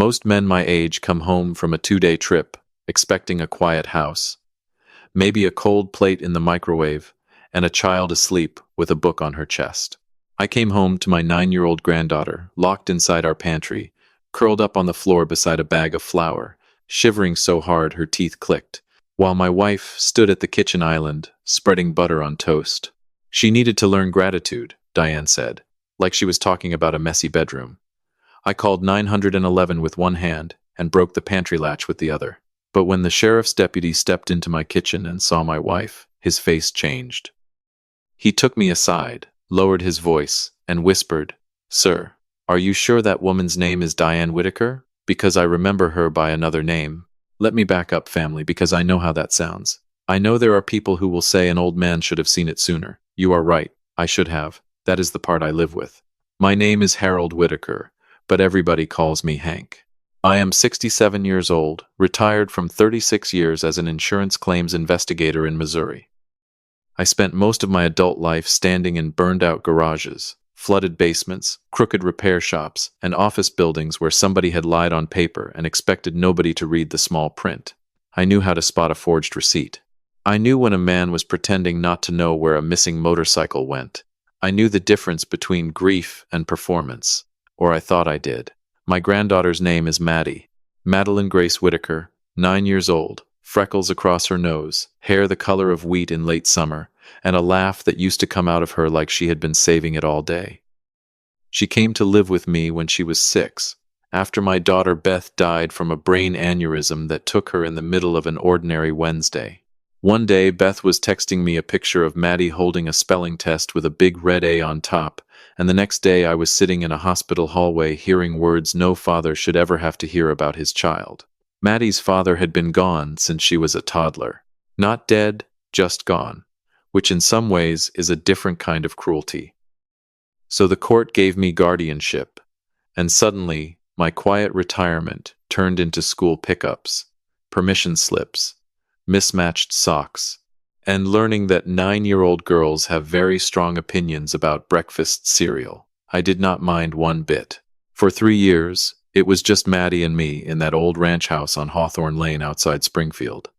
Most men my age come home from a 2-day trip, expecting a quiet house, maybe a cold plate in the microwave, and a child asleep with a book on her chest. I came home to my 9-year-old granddaughter, locked inside our pantry, curled up on the floor beside a bag of flour, shivering so hard her teeth clicked, while my wife stood at the kitchen island, spreading butter on toast. She needed to learn gratitude, Diane said, like she was talking about a messy bedroom. I called 911 with one hand and broke the pantry latch with the other. But when the sheriff's deputy stepped into my kitchen and saw my wife, his face changed. He took me aside, lowered his voice, and whispered, "Sir, are you sure that woman's name is Diane Whitaker? Because I remember her by another name." Let me back up, family, because I know how that sounds. I know there are people who will say an old man should have seen it sooner. You are right, I should have. That is the part I live with. My name is Harold Whitaker, but everybody calls me Hank. I am 67 years old, retired from 36 years as an insurance claims investigator in Missouri. I spent most of my adult life standing in burned-out garages, flooded basements, crooked repair shops, and office buildings where somebody had lied on paper and expected nobody to read the small print. I knew how to spot a forged receipt. I knew when a man was pretending not to know where a missing motorcycle went. I knew the difference between grief and performance, or I thought I did. My granddaughter's name is Maddie. Madeline Grace Whitaker, 9 years old, freckles across her nose, hair the color of wheat in late summer, and a laugh that used to come out of her like she had been saving it all day. She came to live with me when she was 6, after my daughter Beth died from a brain aneurysm that took her in the middle of an ordinary Wednesday. One day, Beth was texting me a picture of Maddie holding a spelling test with a big red A on top, and the next day I was sitting in a hospital hallway hearing words no father should ever have to hear about his child. Maddie's father had been gone since she was a toddler. Not dead, just gone, which in some ways is a different kind of cruelty. So the court gave me guardianship, and suddenly my quiet retirement turned into school pickups, permission slips, mismatched socks, and learning that 9-year-old girls have very strong opinions about breakfast cereal. I did not mind one bit. For 3 years, it was just Maddie and me in that old ranch house on Hawthorne Lane outside Springfield.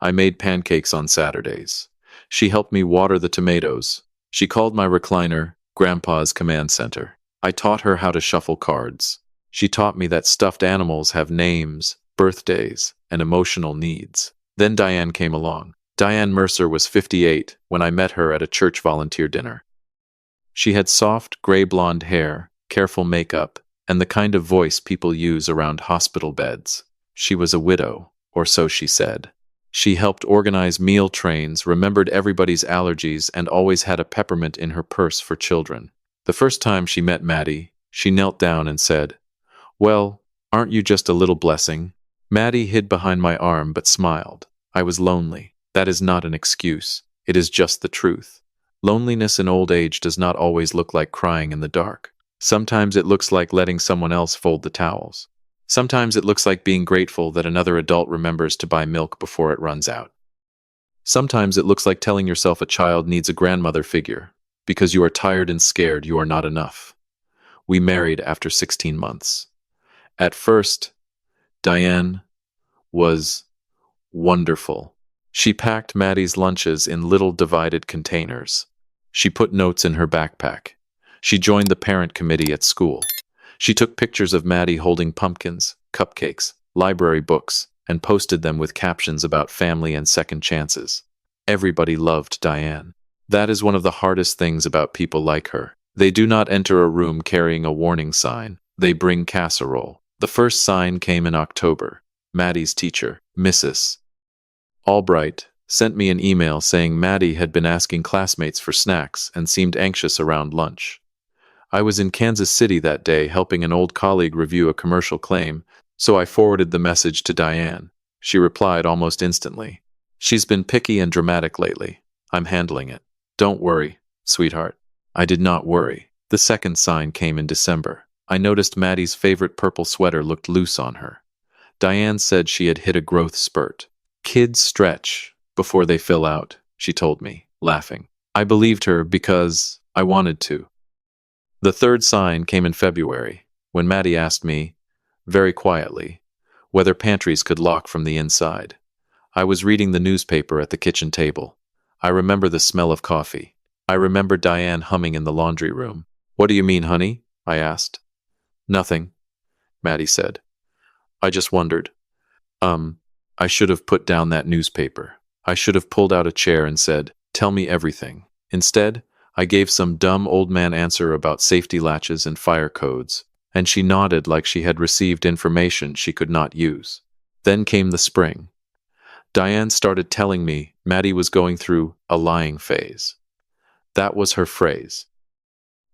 I made pancakes on Saturdays. She helped me water the tomatoes. She called my recliner Grandpa's Command Center. I taught her how to shuffle cards. She taught me that stuffed animals have names, birthdays, and emotional needs. Then Diane came along. Diane Mercer was 58 when I met her at a church volunteer dinner. She had soft, gray blonde hair, careful makeup, and the kind of voice people use around hospital beds. She was a widow, or so she said. She helped organize meal trains, remembered everybody's allergies, and always had a peppermint in her purse for children. The first time she met Maddie, she knelt down and said, "Well, aren't you just a little blessing?" Maddie hid behind my arm but smiled. I was lonely. That is not an excuse. It is just the truth. Loneliness in old age does not always look like crying in the dark. Sometimes it looks like letting someone else fold the towels. Sometimes it looks like being grateful that another adult remembers to buy milk before it runs out. Sometimes it looks like telling yourself a child needs a grandmother figure because you are tired and scared you are not enough. We married after 16 months. At first, Diane was wonderful. She packed Maddie's lunches in little divided containers. She put notes in her backpack. She joined the parent committee at school. She took pictures of Maddie holding pumpkins, cupcakes, library books, and posted them with captions about family and second chances. Everybody loved Diane. That is one of the hardest things about people like her. They do not enter a room carrying a warning sign. They bring casserole. The first sign came in October. Maddie's teacher, Mrs. Albright, sent me an email saying Maddie had been asking classmates for snacks and seemed anxious around lunch. I was in Kansas City that day helping an old colleague review a commercial claim, so I forwarded the message to Diane. She replied almost instantly. "She's been picky and dramatic lately. I'm handling it. Don't worry, sweetheart." I did not worry. The second sign came in December. I noticed Maddie's favorite purple sweater looked loose on her. Diane said she had hit a growth spurt. "Kids stretch before they fill out," she told me, laughing. I believed her because I wanted to. The third sign came in February, when Maddie asked me, very quietly, whether pantries could lock from the inside. I was reading the newspaper at the kitchen table. I remember the smell of coffee. I remember Diane humming in the laundry room. "What do you mean, honey?" I asked. "Nothing," Maddie said. "I just wondered. Um, I should have put down that newspaper. I should have pulled out a chair and said, 'Tell me everything.' Instead, I gave some dumb old man answer about safety latches and fire codes, and she nodded like she had received information she could not use. Then came the spring. Diane started telling me Maddie was going through a lying phase. That was her phrase.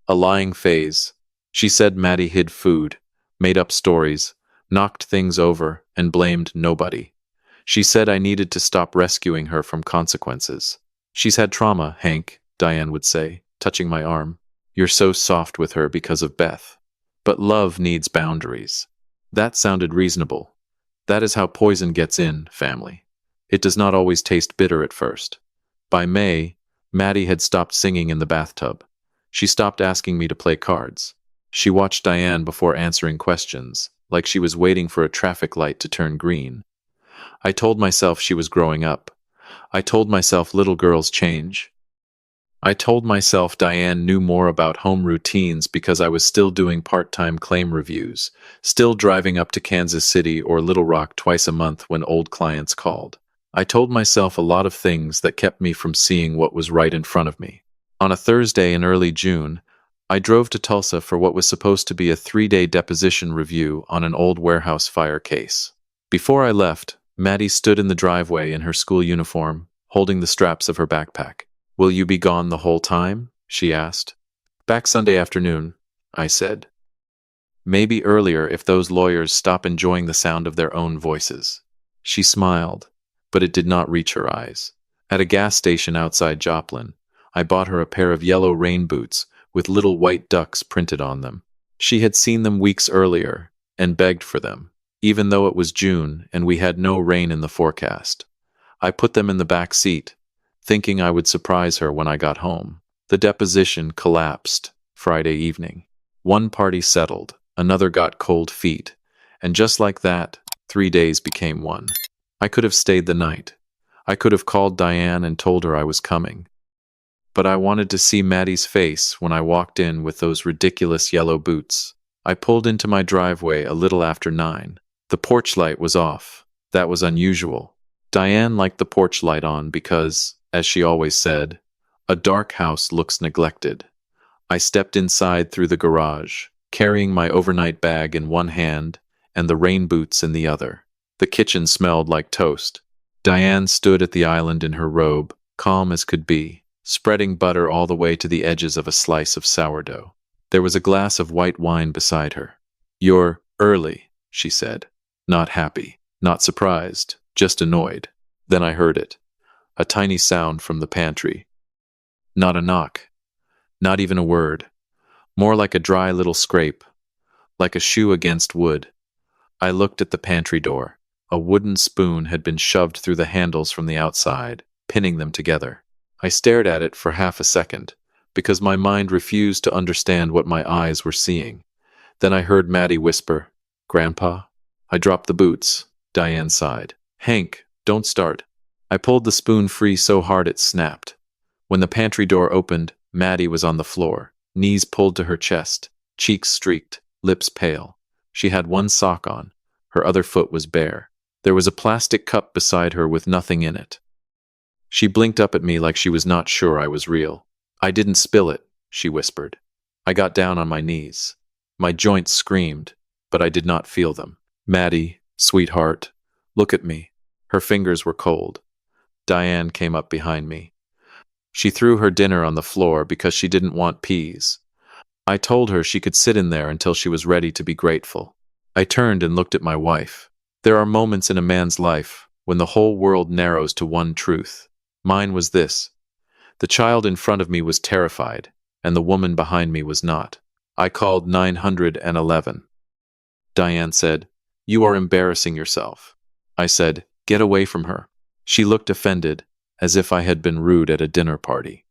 A lying phase. She said Maddie hid food, made up stories, knocked things over, and blamed nobody. She said I needed to stop rescuing her from consequences. "She's had trauma, Hank," Diane would say, touching my arm. "You're so soft with her because of Beth. But love needs boundaries." That sounded reasonable. That is how poison gets in, family. It does not always taste bitter at first. By May, Maddie had stopped singing in the bathtub. She stopped asking me to play cards. She watched Diane before answering questions, like she was waiting for a traffic light to turn green. I told myself she was growing up. I told myself little girls change. I told myself Diane knew more about home routines because I was still doing part-time claim reviews, still driving up to Kansas City or Little Rock twice a month when old clients called. I told myself a lot of things that kept me from seeing what was right in front of me. On a Thursday in early June, I drove to Tulsa for what was supposed to be a 3-day deposition review on an old warehouse fire case. Before I left, Maddie stood in the driveway in her school uniform, holding the straps of her backpack. "Will you be gone the whole time?" she asked. "Back Sunday afternoon," I said. "Maybe earlier if those lawyers stop enjoying the sound of their own voices." She smiled, but it did not reach her eyes. At a gas station outside Joplin, I bought her a pair of yellow rain boots with little white ducks printed on them. She had seen them weeks earlier and begged for them, even though it was June and we had no rain in the forecast. I put them in the back seat, thinking I would surprise her when I got home. The deposition collapsed Friday evening. One party settled, another got cold feet, and just like that, 3 days became one. I could have stayed the night. I could have called Diane and told her I was coming. But I wanted to see Maddie's face when I walked in with those ridiculous yellow boots. I pulled into my driveway a little after 9. The porch light was off. That was unusual. Diane liked the porch light on because, as she always said, a dark house looks neglected. I stepped inside through the garage, carrying my overnight bag in one hand and the rain boots in the other. The kitchen smelled like toast. Diane stood at the island in her robe, calm as could be, spreading butter all the way to the edges of a slice of sourdough. There was a glass of white wine beside her. "You're early," she said. Not happy, not surprised, just annoyed. Then I heard it. A tiny sound from the pantry. Not a knock. Not even a word. More like a dry little scrape. Like a shoe against wood. I looked at the pantry door. A wooden spoon had been shoved through the handles from the outside, pinning them together. I stared at it for half a second, because my mind refused to understand what my eyes were seeing. Then I heard Maddie whisper, "Grandpa?" I dropped the boots. Diane sighed. "Hank, don't start." I pulled the spoon free so hard it snapped. When the pantry door opened, Maddie was on the floor, knees pulled to her chest, cheeks streaked, lips pale. She had one sock on. Her other foot was bare. There was a plastic cup beside her with nothing in it. She blinked up at me like she was not sure I was real. "I didn't spill it," she whispered. I got down on my knees. My joints screamed, but I did not feel them. "Maddie, sweetheart, look at me." Her fingers were cold. Diane came up behind me. She threw her dinner on the floor because she didn't want peas. I told her she could sit in there until she was ready to be grateful. I turned and looked at my wife. There are moments in a man's life when the whole world narrows to one truth. Mine was this. The child in front of me was terrified, and the woman behind me was not. I called 911. Diane said, "You are embarrassing yourself." I said, "Get away from her." She looked offended, as if I had been rude at a dinner party.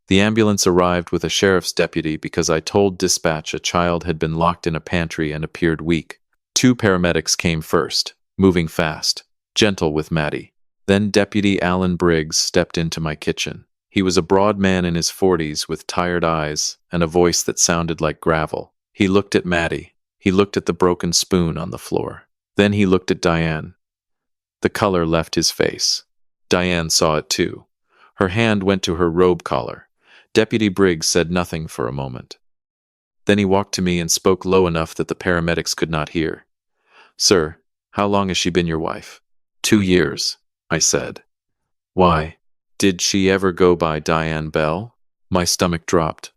The ambulance arrived with a sheriff's deputy because I told dispatch a child had been locked in a pantry and appeared weak. 2 paramedics came first, moving fast, gentle with Maddie. Then Deputy Alan Briggs stepped into my kitchen. He was a broad man in his 40s with tired eyes and a voice that sounded like gravel. He looked at Maddie. He looked at the broken spoon on the floor. Then he looked at Diane. The color left his face. Diane saw it too. Her hand went to her robe collar. Deputy Briggs said nothing for a moment. Then he walked to me and spoke low enough that the paramedics could not hear. "Sir, how long has she been your wife?" 2 years, I said. "Why? Did she ever go by Diane Bell?" My stomach dropped.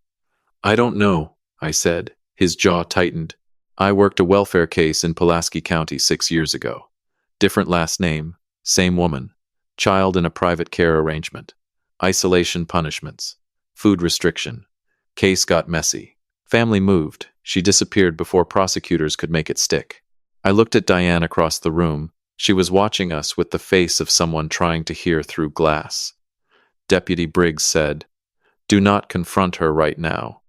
"I don't know," I said. His jaw tightened. "I worked a welfare case in Pulaski County 6 years ago. Different last name, same woman. Child in a private care arrangement. Isolation punishments. Food restriction. Case got messy. Family moved. She disappeared before prosecutors could make it stick." I looked at Diane across the room. She was watching us with the face of someone trying to hear through glass. Deputy Briggs said, "Do not confront her right now.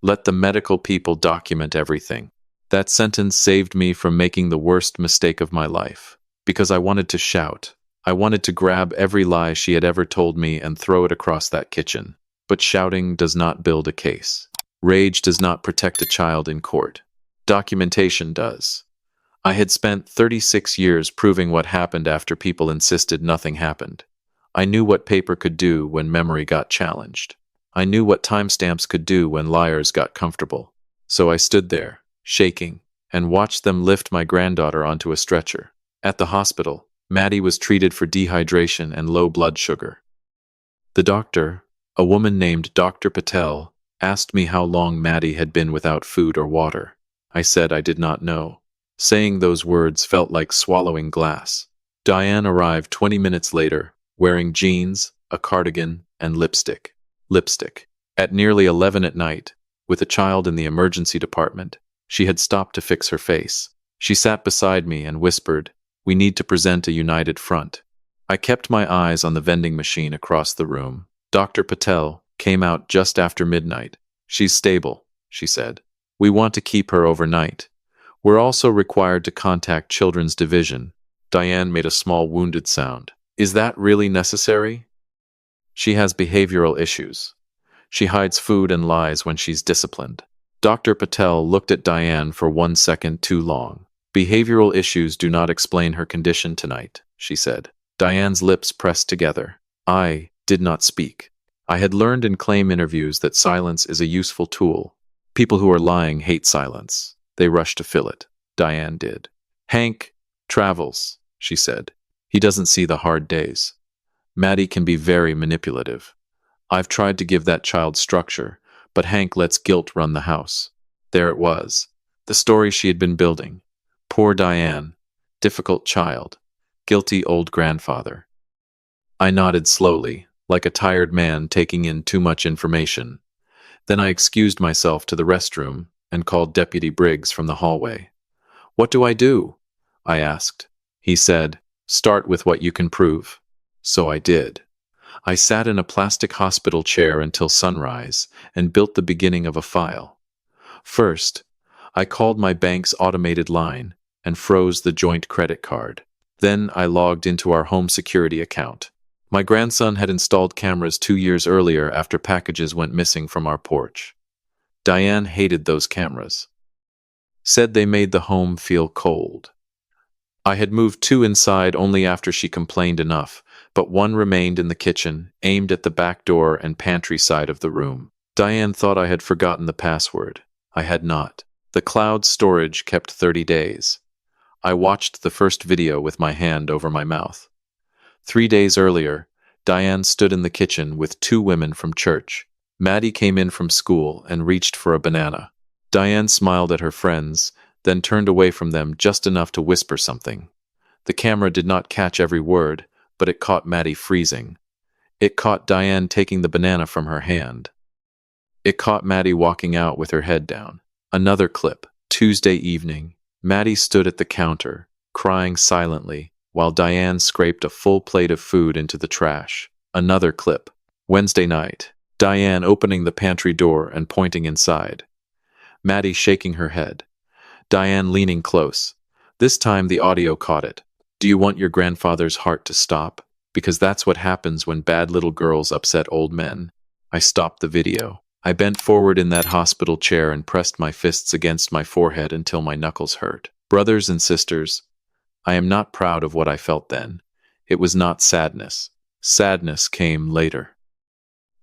Let the medical people document everything." That sentence saved me from making the worst mistake of my life, because I wanted to shout. I wanted to grab every lie she had ever told me and throw it across that kitchen. But shouting does not build a case. Rage does not protect a child in court. Documentation does. I had spent 36 years proving what happened after people insisted nothing happened. I knew what paper could do when memory got challenged. I knew what timestamps could do when liars got comfortable. So I stood there, shaking, and watched them lift my granddaughter onto a stretcher. At the hospital, Maddie was treated for dehydration and low blood sugar. The doctor, a woman named Dr. Patel, asked me how long Maddie had been without food or water. I said I did not know. Saying those words felt like swallowing glass. Diane arrived 20 minutes later, wearing jeans, a cardigan, and lipstick. At nearly 11 at night, with a child in the emergency department, she had stopped to fix her face. She sat beside me and whispered, "We need to present a united front." I kept my eyes on the vending machine across the room. Dr. Patel came out just after midnight. "She's stable," she said. "We want to keep her overnight. We're also required to contact Children's Division." Diane made a small wounded sound. "Is that really necessary?" "She has behavioral issues. She hides food and lies when she's disciplined." Dr. Patel looked at Diane for 1 second too long. "Behavioral issues do not explain her condition tonight," she said. Diane's lips pressed together. I did not speak. I had learned in claim interviews that silence is a useful tool. People who are lying hate silence. They rush to fill it. Diane did. "Hank travels," she said. "He doesn't see the hard days. Maddie can be very manipulative. I've tried to give that child structure, but Hank lets guilt run the house." There it was. The story she had been building. Poor Diane. Difficult child. Guilty old grandfather. I nodded slowly, like a tired man taking in too much information. Then I excused myself to the restroom and called Deputy Briggs from the hallway. "What do I do?" I asked. He said, "Start with what you can prove." So I did. I sat in a plastic hospital chair until sunrise and built the beginning of a file. First, I called my bank's automated line and froze the joint credit card. Then I logged into our home security account. My grandson had installed cameras 2 years earlier after packages went missing from our porch. Diane hated those cameras. Said they made the home feel cold. I had moved 2 inside only after she complained enough, but 1 remained in the kitchen, aimed at the back door and pantry side of the room. Diane thought I had forgotten the password. I had not. The cloud storage kept 30 days. I watched the first video with my hand over my mouth. 3 days earlier, Diane stood in the kitchen with 2 women from church. Maddie came in from school and reached for a banana. Diane smiled at her friends, then turned away from them just enough to whisper something. The camera did not catch every word, but it caught Maddie freezing. It caught Diane taking the banana from her hand. It caught Maddie walking out with her head down. Another clip. Tuesday evening, Maddie stood at the counter, crying silently, while Diane scraped a full plate of food into the trash. Another clip. Wednesday night, Diane opening the pantry door and pointing inside. Maddie shaking her head. Diane leaning close. This time the audio caught it. Do you want your grandfather's heart to stop? Because that's what happens when bad little girls upset old men. I stopped the video. I bent forward in that hospital chair and pressed my fists against my forehead until my knuckles hurt. Brothers and sisters, I am not proud of what I felt then. It was not sadness. Sadness came later.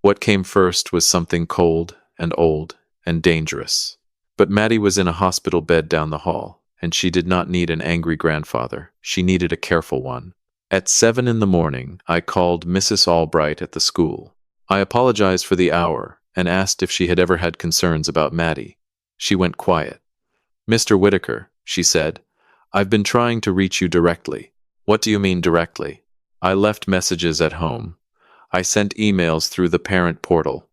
What came first was something cold and old and dangerous. But Maddie was in a hospital bed down the hall, and she did not need an angry grandfather. She needed a careful one. At 7 in the morning, I called Mrs. Albright at the school. I apologized for the hour and asked if she had ever had concerns about Maddie. She went quiet. Mr. Whitaker, she said, I've been trying to reach you directly. What do you mean directly? I left messages at home. I sent emails through the parent portal.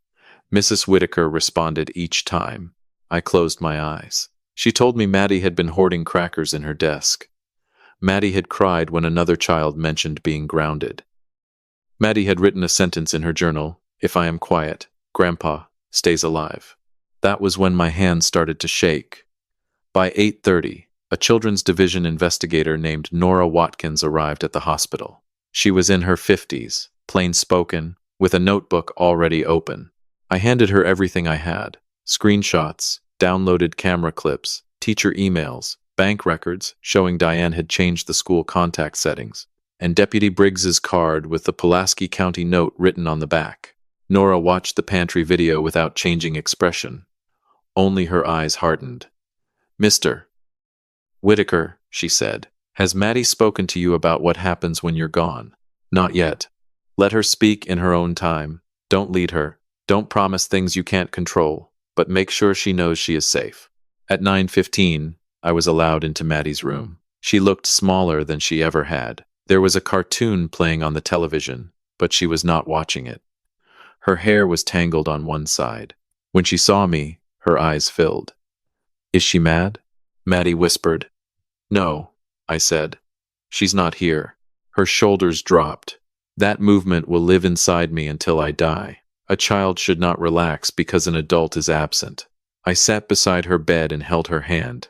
Mrs. Whitaker responded each time. I closed my eyes. She told me Maddie had been hoarding crackers in her desk. Maddie had cried when another child mentioned being grounded. Maddie had written a sentence in her journal, if I am quiet, Grandpa stays alive. That was when my hands started to shake. By 8:30, a children's division investigator named Nora Watkins arrived at the hospital. She was in her 50s, plain-spoken, with a notebook already open. I handed her everything I had: screenshots, downloaded camera clips, teacher emails, bank records showing Diane had changed the school contact settings, and Deputy Briggs's card with the Pulaski County note written on the back. Nora watched the Pantry video without changing expression. Only her eyes hardened. Mr. Whitaker, she said, has Maddie spoken to you about what happens when you're gone? Not yet. Let her speak in her own time. Don't lead her. Don't promise things you can't control, but make sure she knows she is safe. At 9:15, I was allowed into Maddie's room. She looked smaller than she ever had. There was a cartoon playing on the television, but she was not watching it. Her hair was tangled on one side. When she saw me, her eyes filled. Is she mad? Maddie whispered. No, I said. She's not here. Her shoulders dropped. That movement will live inside me until I die. A child should not relax because an adult is absent. I sat beside her bed and held her hand.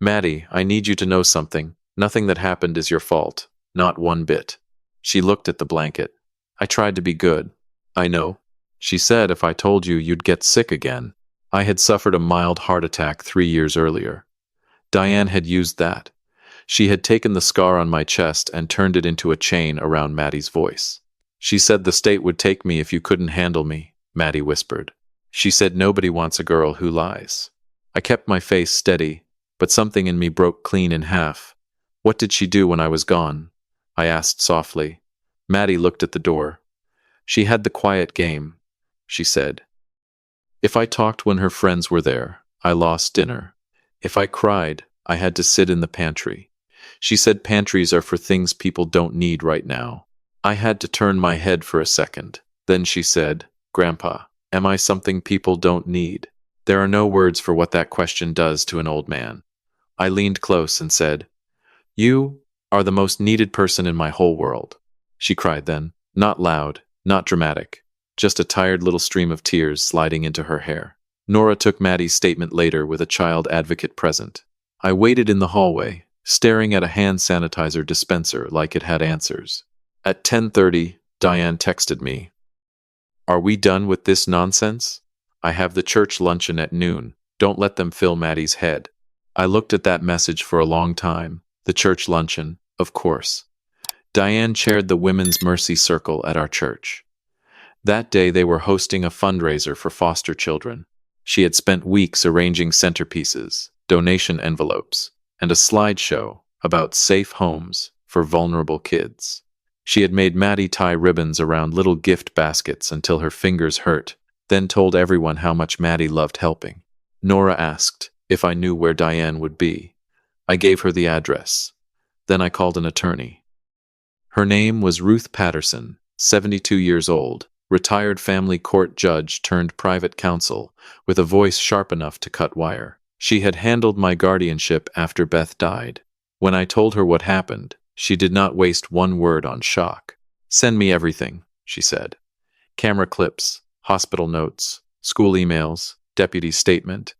Maddie, I need you to know something. Nothing that happened is your fault. Not one bit. She looked at the blanket. I tried to be good. I know. She said if I told you, you'd get sick again. I had suffered a mild heart attack 3 years earlier. Diane had used that. She had taken the scar on my chest and turned it into a chain around Maddie's voice. She said the state would take me if you couldn't handle me, Maddie whispered. She said nobody wants a girl who lies. I kept my face steady, but something in me broke clean in half. What did she do when I was gone? I asked softly. Maddie looked at the door. She had the quiet game, she said. If I talked when her friends were there, I lost dinner. If I cried, I had to sit in the pantry. She said pantries are for things people don't need right now. I had to turn my head for a second. Then she said, Grandpa, am I something people don't need? There are no words for what that question does to an old man. I leaned close and said, You are the most needed person in my whole world. She cried then, not loud, not dramatic, just a tired little stream of tears sliding into her hair. Nora took Maddie's statement later with a child advocate present. I waited in the hallway, staring at a hand sanitizer dispenser like it had answers. At 10:30, Diane texted me. Are we done with this nonsense? I have the church luncheon at noon. Don't let them fill Maddie's head. I looked at that message for a long time. The church luncheon, of course. Diane chaired the Women's Mercy Circle at our church. That day they were hosting a fundraiser for foster children. She had spent weeks arranging centerpieces, donation envelopes, and a slideshow about safe homes for vulnerable kids. She had made Maddie tie ribbons around little gift baskets until her fingers hurt, then told everyone how much Maddie loved helping. Nora asked if I knew where Diane would be. I gave her the address. Then I called an attorney. Her name was Ruth Patterson, 72 years old, retired family court judge turned private counsel, with a voice sharp enough to cut wire. She had handled my guardianship after Beth died. When I told her what happened, she did not waste one word on shock. Send me everything, she said. Camera clips, hospital notes, school emails, deputy's statement,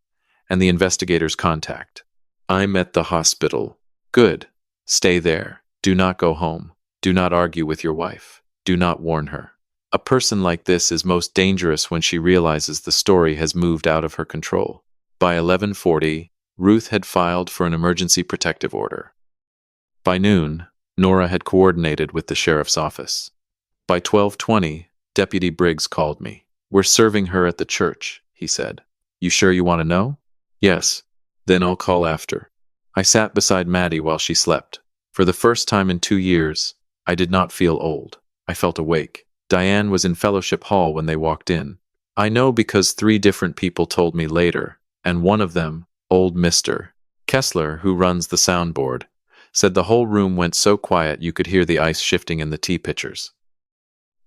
and the investigator's contact. I'm at the hospital. Good. Stay there. Do not go home. Do not argue with your wife. Do not warn her. A person like this is most dangerous when she realizes the story has moved out of her control. By 11:40, Ruth had filed for an emergency protective order. By noon, Nora had coordinated with the sheriff's office. By 12:20, Deputy Briggs called me. We're serving her at the church, he said. You sure you want to know? Yes. Then I'll call after. I sat beside Maddie while she slept. For the first time in 2 years, I did not feel old. I felt awake. Diane was in fellowship hall when they walked in. I know because 3 different people told me later, and one of them, old Mr. Kessler, who runs the soundboard, said the whole room went so quiet you could hear the ice shifting in the tea pitchers.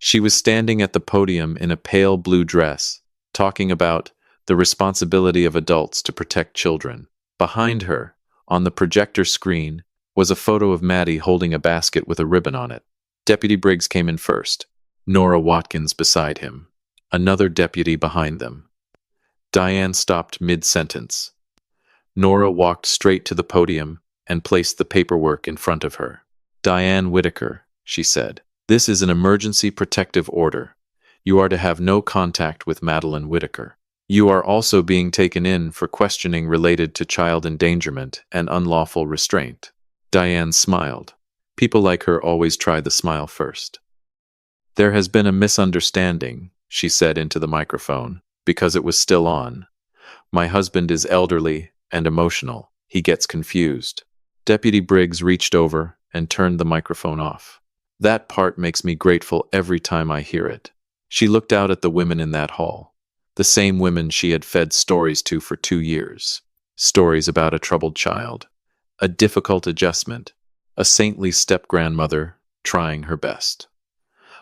She was standing at the podium in a pale blue dress, talking about the responsibility of adults to protect children. Behind her, on the projector screen, was a photo of Maddie holding a basket with a ribbon on it. Deputy Briggs came in first, Nora Watkins beside him, another deputy behind them. Diane stopped mid-sentence. Nora walked straight to the podium and placed the paperwork in front of her. Diane Whitaker, she said, this is an emergency protective order. You are to have no contact with Madeline Whitaker. You are also being taken in for questioning related to child endangerment and unlawful restraint. Diane smiled. People like her always try the smile first. There has been a misunderstanding, she said into the microphone, because it was still on. My husband is elderly and emotional. He gets confused. Deputy Briggs reached over and turned the microphone off. That part makes me grateful every time I hear it. She looked out at the women in that hall. The same women she had fed stories to for 2 years. Stories about a troubled child, a difficult adjustment, a saintly step-grandmother trying her best.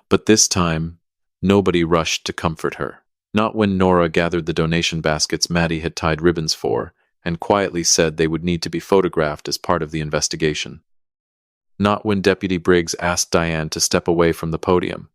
But this time, nobody rushed to comfort her. Not when Nora gathered the donation baskets Maddie had tied ribbons for and quietly said they would need to be photographed as part of the investigation. Not when Deputy Briggs asked Diane to step away from the podium.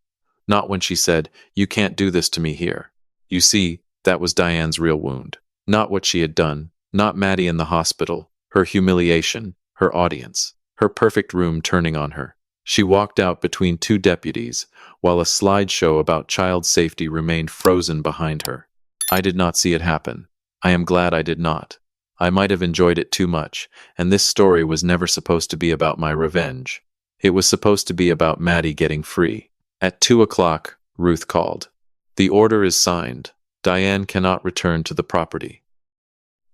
Not when she said, "You can't do this to me here." You see, that was Diane's real wound. Not what she had done, not Maddie in the hospital, her humiliation, her audience, her perfect room turning on her. She walked out between 2 deputies, while a slideshow about child safety remained frozen behind her. I did not see it happen. I am glad I did not. I might have enjoyed it too much, and this story was never supposed to be about my revenge. It was supposed to be about Maddie getting free. At 2 o'clock, Ruth called. The order is signed. Diane cannot return to the property.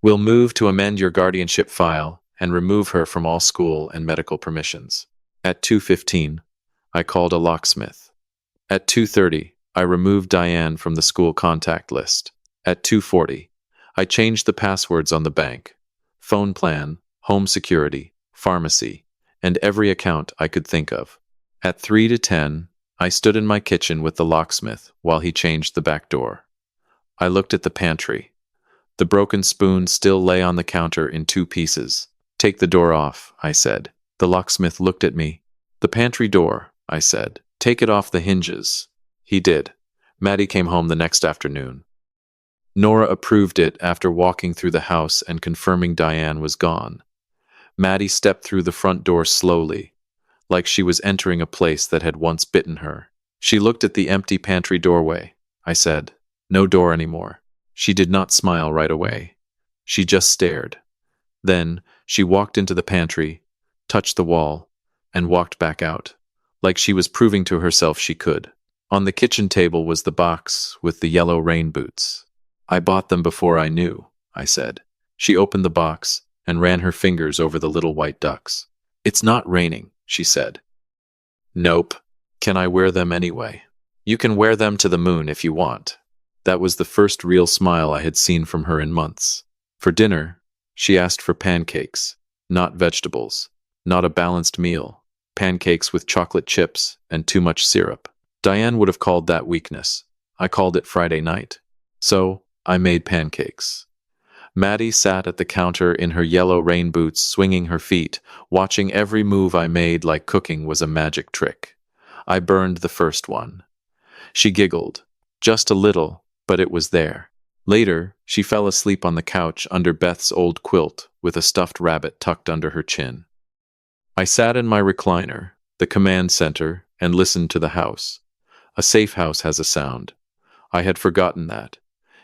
We'll move to amend your guardianship file and remove her from all school and medical permissions. At 2:15, I called a locksmith. At 2:30, I removed Diane from the school contact list. At 2:40, I changed the passwords on the bank, phone plan, home security, pharmacy, and every account I could think of. At 3 to 10, I stood in my kitchen with the locksmith while he changed the back door. I looked at the pantry. The broken spoon still lay on the counter in 2 pieces. Take the door off, I said. The locksmith looked at me. The pantry door, I said. Take it off the hinges. He did. Maddie came home the next afternoon. Nora approved it after walking through the house and confirming Diane was gone. Maddie stepped through the front door slowly, like she was entering a place that had once bitten her. She looked at the empty pantry doorway. I said, "No door anymore." She did not smile right away. She just stared. Then she walked into the pantry, touched the wall, and walked back out, like she was proving to herself she could. On the kitchen table was the box with the yellow rain boots. "I bought them before I knew," I said. She opened the box and ran her fingers over the little white ducks. "It's not raining," she said. "Nope. Can I wear them anyway?" "You can wear them to the moon if you want." That was the first real smile I had seen from her in months. For dinner, she asked for pancakes, not vegetables, not a balanced meal, pancakes with chocolate chips and too much syrup. Diane would have called that weakness. I called it Friday night. So, I made pancakes. Maddie sat at the counter in her yellow rain boots, swinging her feet, watching every move I made like cooking was a magic trick. I burned the first one. She giggled. Just a little, but it was there. Later, she fell asleep on the couch under Beth's old quilt with a stuffed rabbit tucked under her chin. I sat in my recliner, the command center, and listened to the house. A safe house has a sound. I had forgotten that.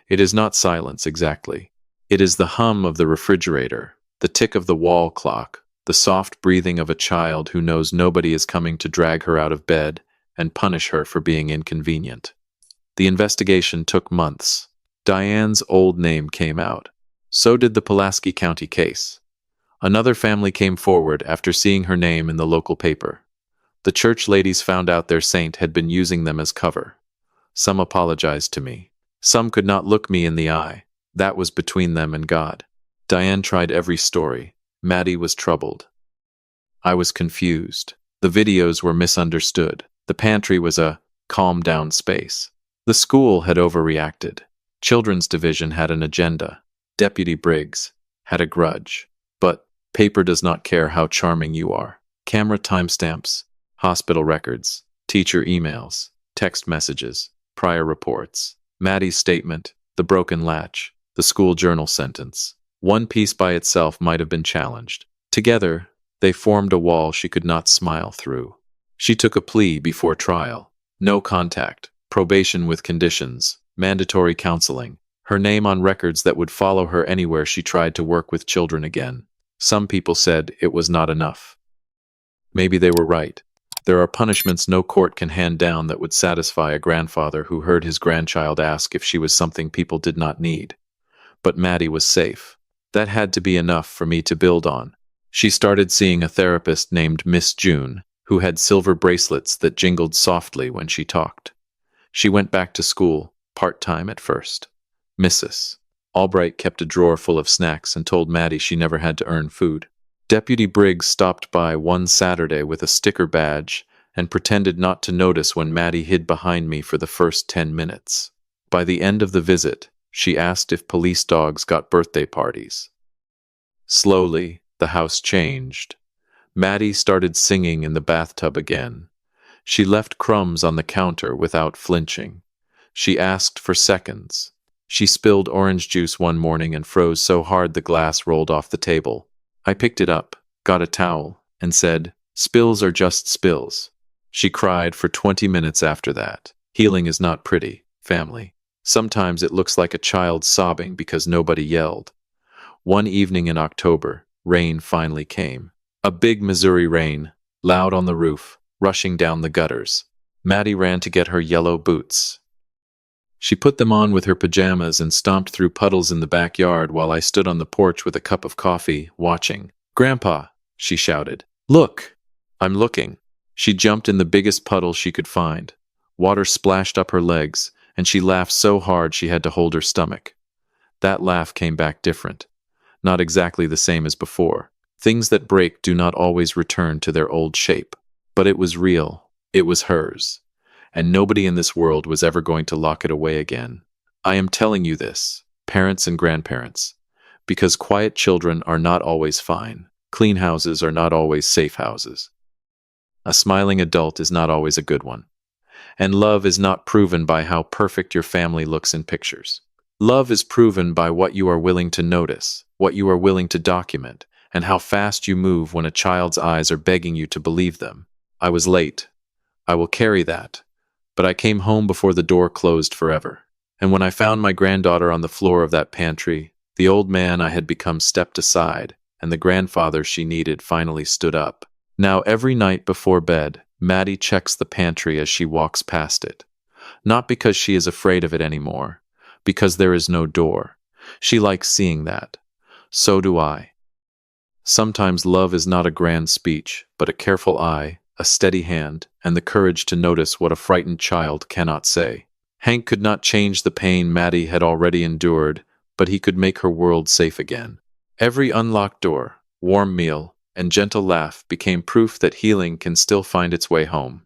It is not silence exactly. It is the hum of the refrigerator, the tick of the wall clock, the soft breathing of a child who knows nobody is coming to drag her out of bed and punish her for being inconvenient. The investigation took months. Diane's old name came out. So did the Pulaski County case. Another family came forward after seeing her name in the local paper. The church ladies found out their saint had been using them as cover. Some apologized to me. Some could not look me in the eye. That was between them and God. Diane tried every story. Maddie was troubled. I was confused. The videos were misunderstood. The pantry was a calm-down space. The school had overreacted. Children's division had an agenda. Deputy Briggs had a grudge. But paper does not care how charming you are. Camera timestamps, hospital records, teacher emails, text messages, prior reports, Maddie's statement, the broken latch, the school journal sentence. One piece by itself might have been challenged. Together, they formed a wall she could not smile through. She took a plea before trial. No contact, probation with conditions, mandatory counseling, her name on records that would follow her anywhere she tried to work with children again. Some people said it was not enough. Maybe they were right. There are punishments no court can hand down that would satisfy a grandfather who heard his grandchild ask if she was something people did not need. But Maddie was safe. That had to be enough for me to build on. She started seeing a therapist named Miss June, who had silver bracelets that jingled softly when she talked. She went back to school, part-time at first. Mrs. Albright kept a drawer full of snacks and told Maddie she never had to earn food. Deputy Briggs stopped by one Saturday with a sticker badge and pretended not to notice when Maddie hid behind me for the first 10 minutes. By the end of the visit, she asked if police dogs got birthday parties. Slowly, the house changed. Maddie started singing in the bathtub again. She left crumbs on the counter without flinching. She asked for seconds. She spilled orange juice one morning and froze so hard the glass rolled off the table. I picked it up, got a towel, and said, "Spills are just spills." She cried for 20 minutes after that. Healing is not pretty, family. Sometimes it looks like a child sobbing because nobody yelled. One evening in October, rain finally came. A big Missouri rain, loud on the roof, rushing down the gutters. Maddie ran to get her yellow boots. She put them on with her pajamas and stomped through puddles in the backyard while I stood on the porch with a cup of coffee, watching. "Grandpa," she shouted. "Look!" "I'm looking." She jumped in the biggest puddle she could find. Water splashed up her legs, and she laughed so hard she had to hold her stomach. That laugh came back different. Not exactly the same as before. Things that break do not always return to their old shape. But it was real. It was hers. And nobody in this world was ever going to lock it away again. I am telling you this, parents and grandparents, because quiet children are not always fine. Clean houses are not always safe houses. A smiling adult is not always a good one. And love is not proven by how perfect your family looks in pictures. Love is proven by what you are willing to notice, what you are willing to document, and how fast you move when a child's eyes are begging you to believe them. I was late. I will carry that. But I came home before the door closed forever. And when I found my granddaughter on the floor of that pantry, the old man I had become stepped aside, and the grandfather she needed finally stood up. Now every night before bed, Maddie checks the pantry as she walks past it. Not because she is afraid of it anymore, because there is no door. She likes seeing that. So do I. Sometimes love is not a grand speech, but a careful eye, a steady hand, and the courage to notice what a frightened child cannot say. Hank could not change the pain Maddie had already endured, but he could make her world safe again. Every unlocked door, warm meal, and gentle laugh became proof that healing can still find its way home.